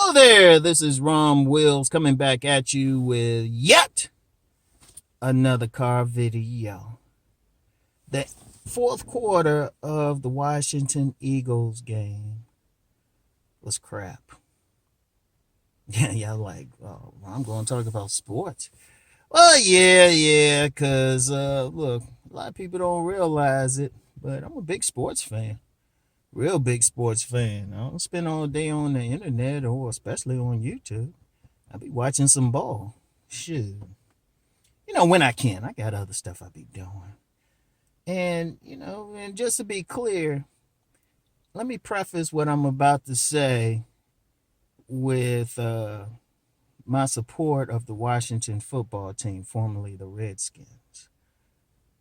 Hello there, this is Rom Wills coming back at you with yet another car video. The fourth quarter of the Washington Eagles game was crap. Yeah, like, oh, I'm going to talk about sports. Well, yeah, because, look, a lot of people don't realize it, but I'm a big sports fan. Real big sports fan. I don't spend all day on the internet or especially on YouTube. I be watching some ball. Shoot. When I can. I got other stuff I be doing. And, and just to be clear, let me preface what I'm about to say with my support of the Washington football team, formerly the Redskins.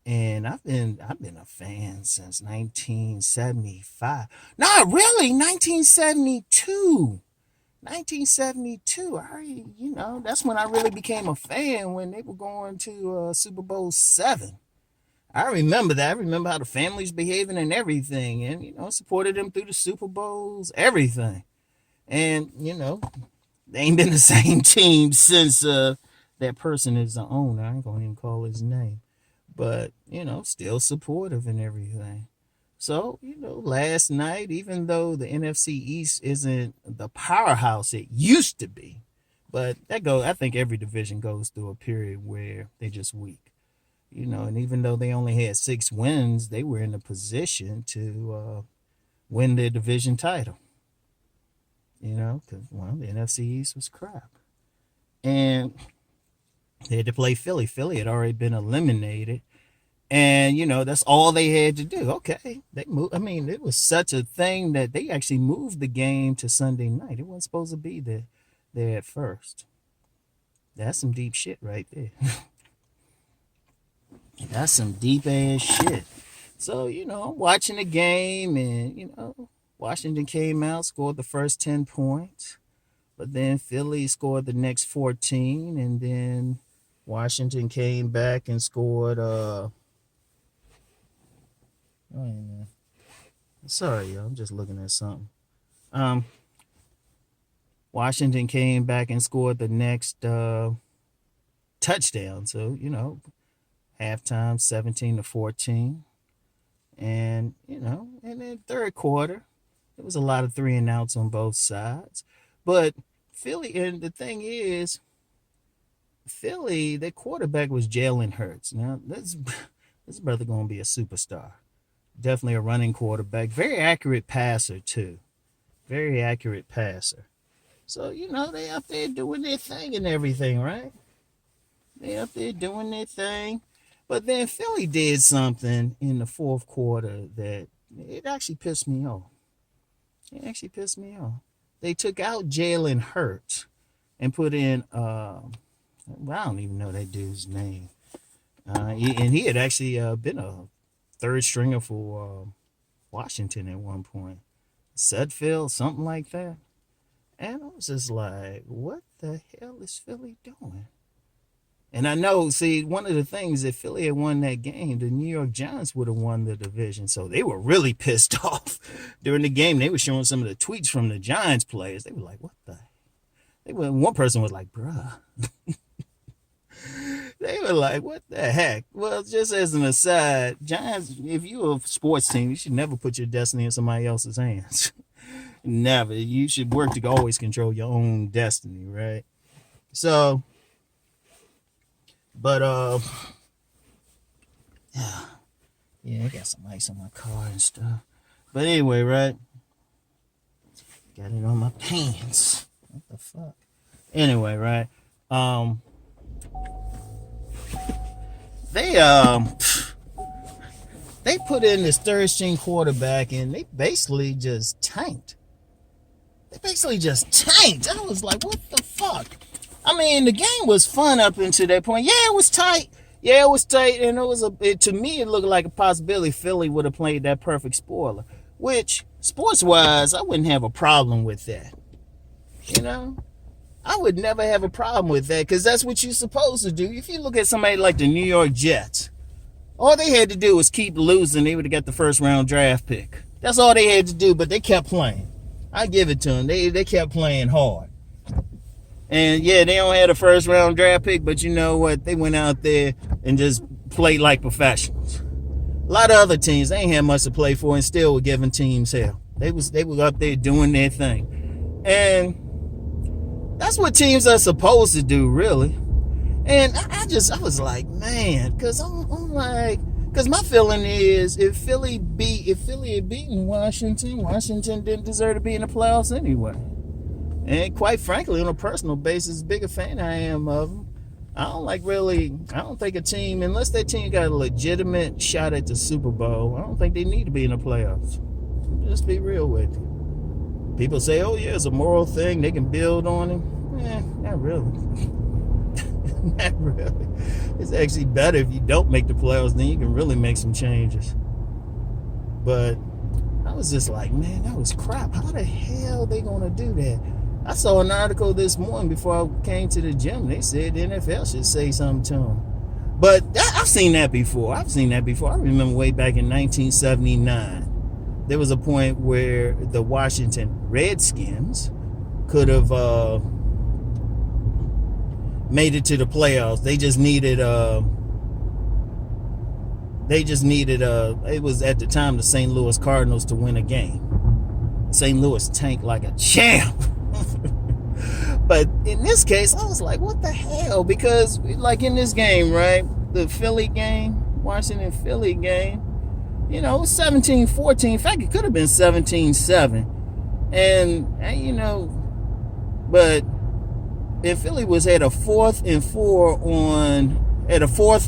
And I've been a fan since 1975. Not really, 1972. 1972. That's when I really became a fan, when they were going to Super Bowl VII. I remember that. I remember how the family's behaving and everything, and supported them through the Super Bowls, everything. And they ain't been the same team since that person is the owner. I ain't gonna even call his name. But, still supportive and everything. So, last night, even though the NFC East isn't the powerhouse it used to be, but I think every division goes through a period where they're just weak. And even though they only had 6 wins, they were in a position to win their division title. Because, the NFC East was crap. And they had to play Philly. Philly had already been eliminated. And, that's all they had to do. Okay. They moved. I mean, it was such a thing that they actually moved the game to Sunday night. It wasn't supposed to be there at first. That's some deep shit right there. That's some deep ass shit. So, I'm watching the game and, Washington came out, scored the first 10 points. But then Philly scored the next 14, and then Washington came back and scored. Sorry, y'all. I'm just looking at something. Washington came back and scored the next touchdown. So halftime 17-14, and and then third quarter, it was a lot of 3 and outs on both sides. But Philly, and the thing is, Philly, their quarterback was Jalen Hurts. Now, this brother going to be a superstar. Definitely a running quarterback. Very accurate passer, too. Very accurate passer. So, they up there doing their thing and everything, right? They up there doing their thing. But then Philly did something in the fourth quarter that it actually pissed me off. They took out Jalen Hurts and put in, I don't even know that dude's name. He had actually been a third stringer for Washington at one point. Sudfeld, something like that. And I was just like, what the hell is Philly doing? And I know, see, one of the things, if Philly had won that game, the New York Giants would have won the division. So they were really pissed off during the game. They were showing some of the tweets from the Giants players. They were like, what the? One person was like, bruh. They were like, what the heck? Well, just as an aside, Giants, if you're a sports team, you should never put your destiny in somebody else's hands. Never. You should work to always control your own destiny, right? So, but, yeah, I got some ice on my car and stuff. But anyway, right? Got it on my pants. What the fuck? Anyway, right? They put in this third string quarterback and they basically just tanked. I was like, what the fuck? I mean, the game was fun up until that point. Yeah, it was tight. And to me, it looked like a possibility Philly would have played that perfect spoiler, which, sports-wise, I wouldn't have a problem with that. I would never have a problem with that, because that's what you're supposed to do. If you look at somebody like the New York Jets, all they had to do was keep losing. They would have got the first-round draft pick. That's all they had to do, but they kept playing. I give it to them. They kept playing hard. And yeah, they don't have a first round draft pick, but you know what? They went out there and just played like professionals. A lot of other teams, they ain't had much to play for and still were giving teams hell. They were up there doing their thing. And that's what teams are supposed to do, really. And I was like, man, because I'm like, because my feeling is if Philly had beaten Washington didn't deserve to be in the playoffs anyway. And quite frankly, on a personal basis, bigger fan I am of them. I don't think a team, unless that team got a legitimate shot at the Super Bowl, I don't think they need to be in the playoffs. Just be real with you. People say, oh yeah, it's a moral thing, they can build on it. Not really. Not really. It's actually better if you don't make the playoffs, then you can really make some changes. But I was just like, man, that was crap. How the hell are they going to do that? I saw an article this morning before I came to the gym. They said the NFL should say something to them. But I've seen that before. I remember way back in 1979. There was a point where the Washington Redskins could have made it to the playoffs. They just needed it was at the time the St. Louis Cardinals to win a game. St. Louis tanked like a champ. But in this case, I was like, what the hell? Because like in this game, right? The Philly game, Washington-Philly game, you know, it was 17-14. In fact, it could have been 17-7. And you know, but if Philly was at a 4th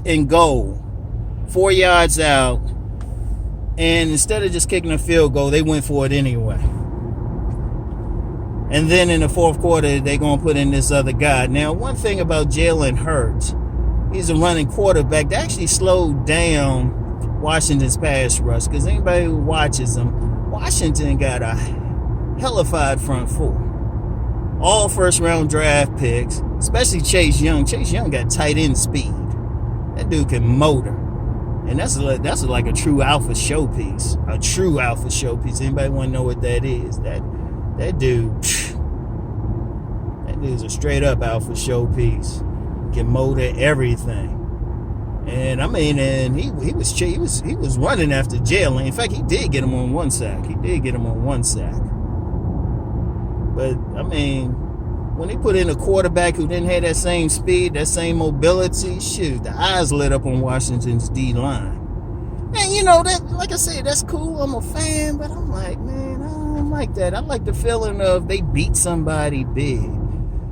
and goal, 4 yards out, and instead of just kicking a field goal, they went for it anyway. And then in the fourth quarter, they're going to put in this other guy. Now, one thing about Jalen Hurts, he's a running quarterback. They actually slowed down Washington's pass rush, because anybody who watches them, Washington got a hellified front four. All first-round draft picks, especially Chase Young. Chase Young got tight end speed. That dude can motor. And that's like a true alpha showpiece. A true alpha showpiece. Anybody want to know what that is? That dude's a straight up alpha showpiece. Can motor everything. And I mean, and he was running after Jalen. In fact, he did get him on one sack. But I mean, when they put in a quarterback who didn't have that same speed, that same mobility, shoot, the eyes lit up on Washington's D line. And you know, that, like I said, that's cool. I'm a fan, but I'm like, man, I don't like that. I like the feeling of they beat somebody big.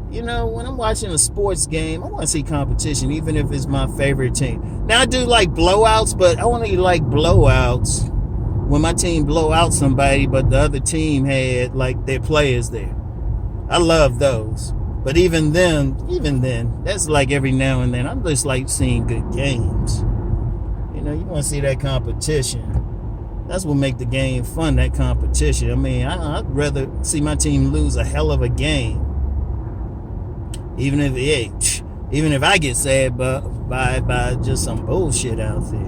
You know, when I'm watching a sports game, I want to see competition, even if it's my favorite team. Now, I do like blowouts, but I only like blowouts when my team blow out somebody, but the other team had, like, their players there. I love those. But even then, that's like every now and then. I just like seeing good games. You know, you want to see that competition. That's what make the game fun, that competition. I mean, I'd rather see my team lose a hell of a game. Even if I get sad by just some bullshit out there.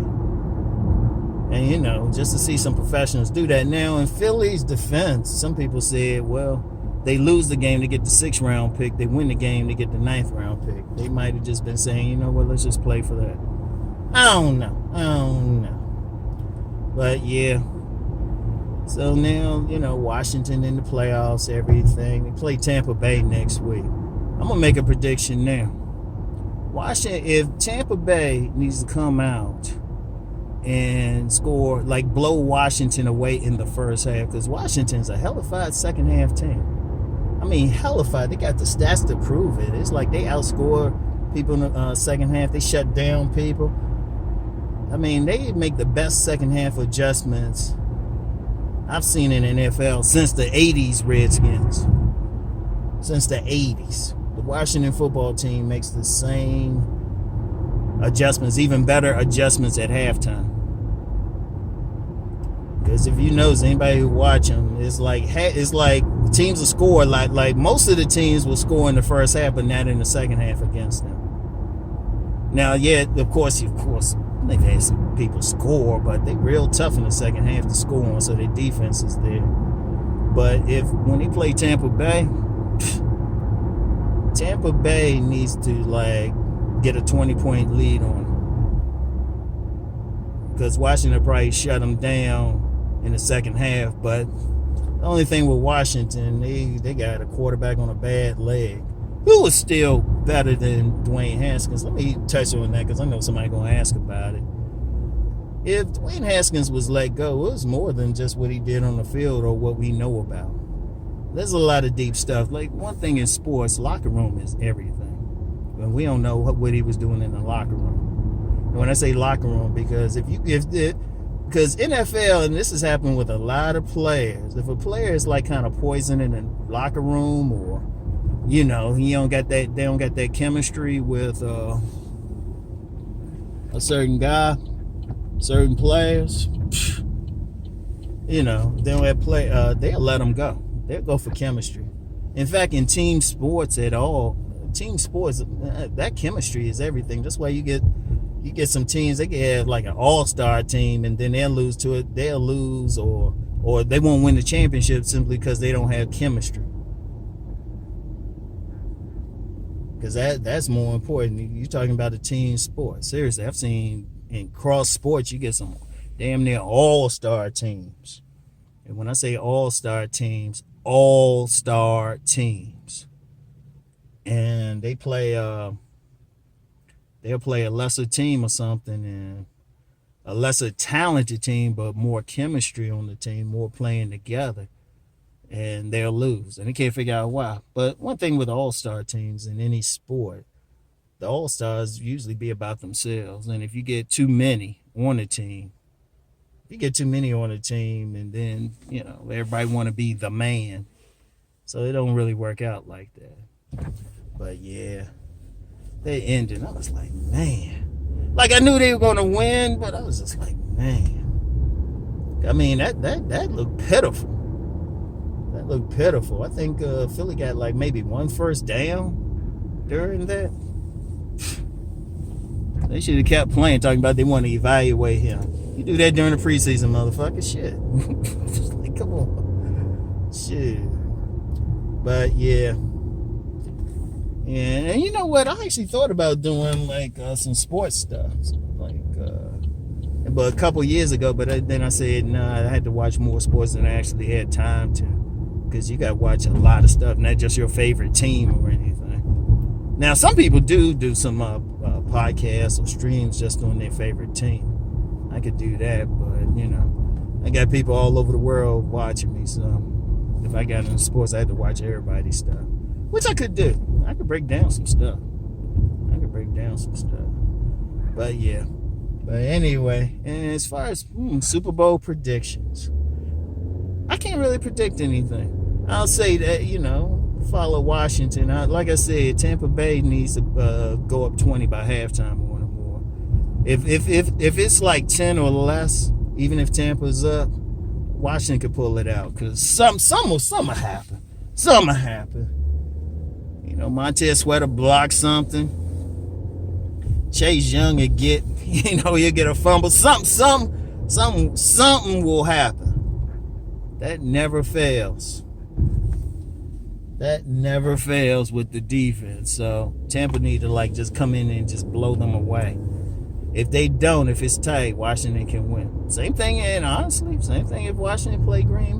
And, you know, just to see some professionals do that. Now, in Philly's defense, some people said, well, they lose the game to get the 6th round pick. They win the game to get the 9th round pick. They might have just been saying, you know what, let's just play for that. I don't know. But, yeah. So now, you know, Washington in the playoffs, everything. They play Tampa Bay next week. I'm going to make a prediction now. Washington, if Tampa Bay needs to come out and score, like blow Washington away in the first half, because Washington's a hellified second half team. I mean, hellified. They got the stats to prove it. It's like they outscore people in the second half. They shut down people. I mean, they make the best second half adjustments I've seen in the NFL since the 80s Redskins. Since the 80s. The Washington football team makes the same adjustments, even better adjustments at halftime. Because if you notice, anybody who watch them, it's like teams will score like most of the teams will score in the first half, but not in the second half against them. Now, yeah, of course, they've had some people score, but they real tough in the second half to score on, so their defense is there. But when they play Tampa Bay, Tampa Bay needs to like get a 20-point lead on them, because Washington probably shut them down in the second half. But the only thing with Washington, they got a quarterback on a bad leg, who was still better than Dwayne Haskins. Let me touch on that because I know somebody gonna ask about it. If Dwayne Haskins was let go, it was more than just what he did on the field or what we know about. There's a lot of deep stuff. Like, one thing in sports, locker room is everything. And we don't know what he was doing in the locker room. And when I say locker room, because because NFL, and this has happened with a lot of players, if a player is like kind of poisoning in the locker room, or they don't got that chemistry with a certain guy, certain players, they don't have they'll let them go. They'll go for chemistry. In fact, in team sports that chemistry is everything. That's why you get some teams, they can have like an all-star team, and then they'll lose, or they won't win the championship simply because they don't have chemistry. Because that's more important. You're talking about a team sport. Seriously, I've seen in cross sports, you get some damn near all-star teams. And when I say all-star teams, and they'll play a lesser team or something, and a lesser talented team, but more chemistry on the team, more playing together, and they'll lose, and they can't figure out why. But one thing with all-star teams in any sport, the all-stars usually be about themselves. And if you get too many on a team, and then, everybody want to be the man. So it don't really work out like that. But yeah, they ended. I was like, man. Like, I knew they were going to win, but I was just like, man. I mean, that looked pitiful. That looked pitiful. I think Philly got like maybe one first down during that. They should have kept playing, talking about they want to evaluate him. You do that during the preseason, motherfucker. Shit. Like, come on. Shit. But yeah. And you know what? I actually thought about doing like some sports stuff. But a couple years ago, but then I said, nah, I had to watch more sports than I actually had time to. Because you got to watch a lot of stuff, not just your favorite team or anything. Now, some people do some podcasts or streams just on their favorite team. I could do that, but, I got people all over the world watching me, so if I got into sports, I had to watch everybody's stuff, which I could do. I could break down some stuff. But, yeah. But anyway, and as far as Super Bowl predictions, I can't really predict anything. I'll say that, follow Washington. Like I said, Tampa Bay needs to go up 20 by halftime or more. If it's like 10 or less, even if Tampa's up, Washington could pull it out, because some will happen. Something will happen. Montez Sweat block something. Chase Young will get, he'll get a fumble. Something will happen. That never fails. That never fails with the defense. So Tampa need to just come in and just blow them away. If they don't, if it's tight, Washington can win. Same thing if Washington play Green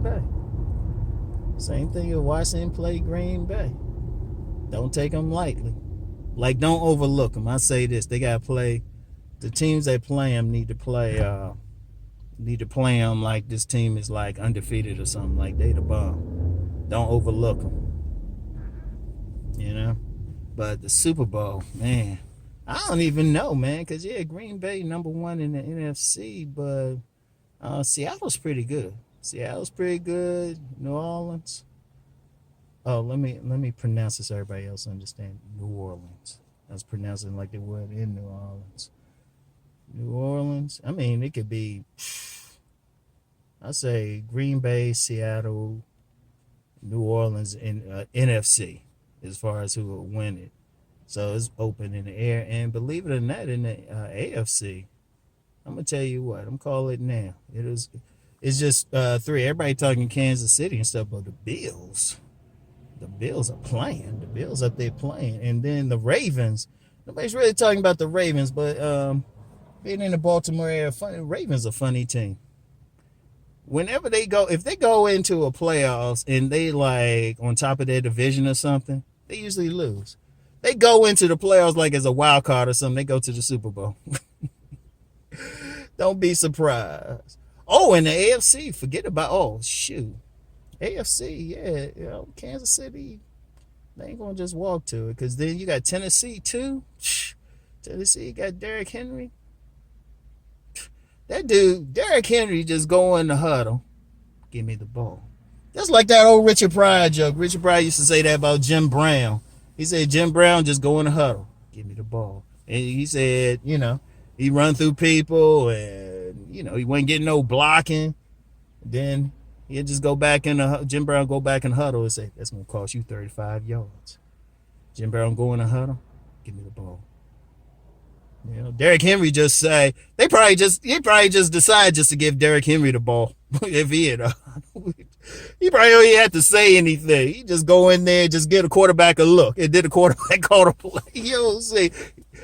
Bay. Don't take them lightly. Like, don't overlook them. I say this: they gotta play. The teams that play them need to play them like this team is like undefeated or something. Like they the bomb. Don't overlook them. But the Super Bowl, man, I don't even know, man. Because Green Bay number one in the NFC, but Seattle's pretty good. New Orleans. Oh, let me pronounce this so everybody else understand. New Orleans. I was pronouncing like they would in New Orleans. New Orleans. I mean, it could be, I say Green Bay, Seattle, New Orleans, and NFC as far as who will win it. So it's open in the air. And believe it or not, in the AFC, I'm going to tell you what, I'm calling it now. It's just three. Everybody talking Kansas City and stuff, but the Bills. The Bills are playing. The Bills up there playing. And then the Ravens. Nobody's really talking about the Ravens, but being in the Baltimore area, Ravens a funny team. Whenever they go, if they go into a playoffs and they like on top of their division or something, they usually lose. They go into the playoffs like as a wild card or something. They go to the Super Bowl. Don't be surprised. Oh, and the AFC, forget about, oh, shoot. AFC, yeah, Kansas City, they ain't going to just walk to it because then you got Tennessee, too. Tennessee got Derrick Henry. That dude, Derrick Henry, just go in the huddle. Give me the ball. That's like that old Richard Pryor joke. Richard Pryor used to say that about Jim Brown. He said, Jim Brown, just go in the huddle. Give me the ball. And he said, he run through people and, he wasn't getting no blocking. Then he'd just go back in the, Jim Brown go back in the huddle and say, that's going to cost you 35 yards. Jim Brown go in the huddle. Give me the ball. Derrick Henry just say he probably just decide just to give Derrick Henry the ball. If he had, he probably don't even have to say anything. He just go in there, just get a quarterback a look, and did the quarterback call the play. See,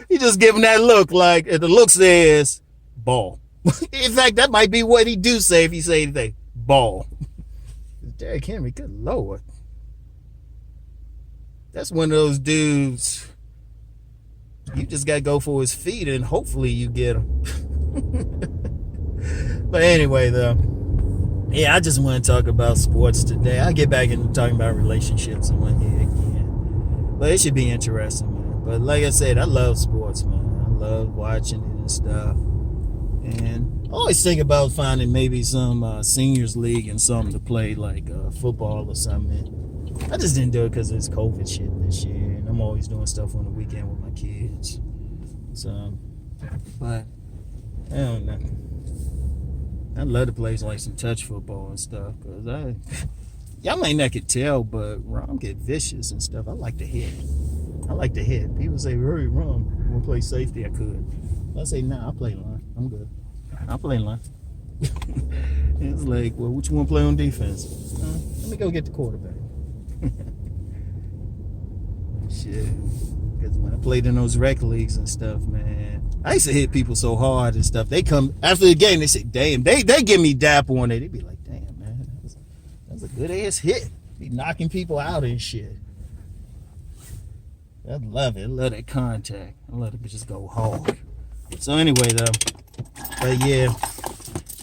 he just give him that look, like the look says ball. In fact, that might be what he do say if he say anything, ball. Derrick Henry, good lord, that's one of those dudes. You just got to go for his feet and hopefully you get him. But anyway, though, yeah, I just want to talk about sports today. I'll get back into talking about relationships and what again. But it should be interesting, man. But like I said, I love sports, man. I love watching it and stuff. And I always think about finding maybe some seniors league and something to play, like football or something. I just didn't do it because it's COVID shit this year. And I'm always doing stuff on the weekend with my kids. So, but, I don't know. I'd love to play like some touch football and stuff. Because y'all might not could tell, but Rom get vicious and stuff. I like to hit. People say, hey, Rom, you want to play safety? I could. I say, nah, I'll play line. I'm good. I'll play line. It's like, well, what you want to play on defense? Let me go get the quarterback. Shit. Because when I played in those rec leagues and stuff, man, I used to hit people so hard and stuff. They come after the game, they say, damn, they give me dap on it. They be like, damn, man, that's a good ass hit. Be knocking people out and shit. I love it. I love that contact. I love it just go hard. So anyway, though, but yeah,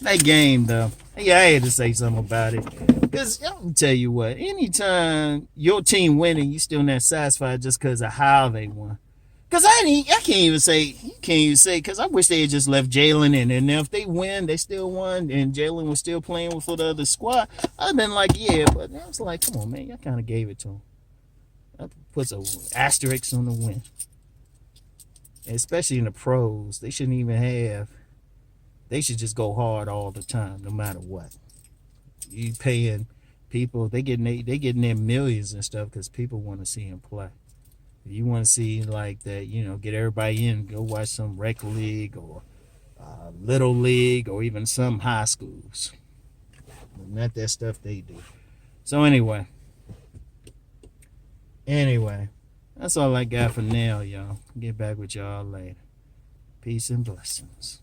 that game, though, yeah, I had to say something about it. Because I'll tell you what, anytime your team winning, you still not satisfied just because of how they won. Because I can't even say, because I wish they had just left Jalen in. And if they win, they still won, and Jalen was still playing for the other squad, I'd been like, yeah, but I was like, come on, man, y'all kind of gave it to him. That puts an asterisk on the win. And especially in the pros, they shouldn't even have, they should just go hard all the time, no matter what. You paying people, they getting their millions and stuff because people want to see him play. If you want to see like that, get everybody in, go watch some rec league or little league or even some high schools. But not that stuff they do. So anyway, that's all I got for now, y'all. Get back with y'all later. Peace and blessings.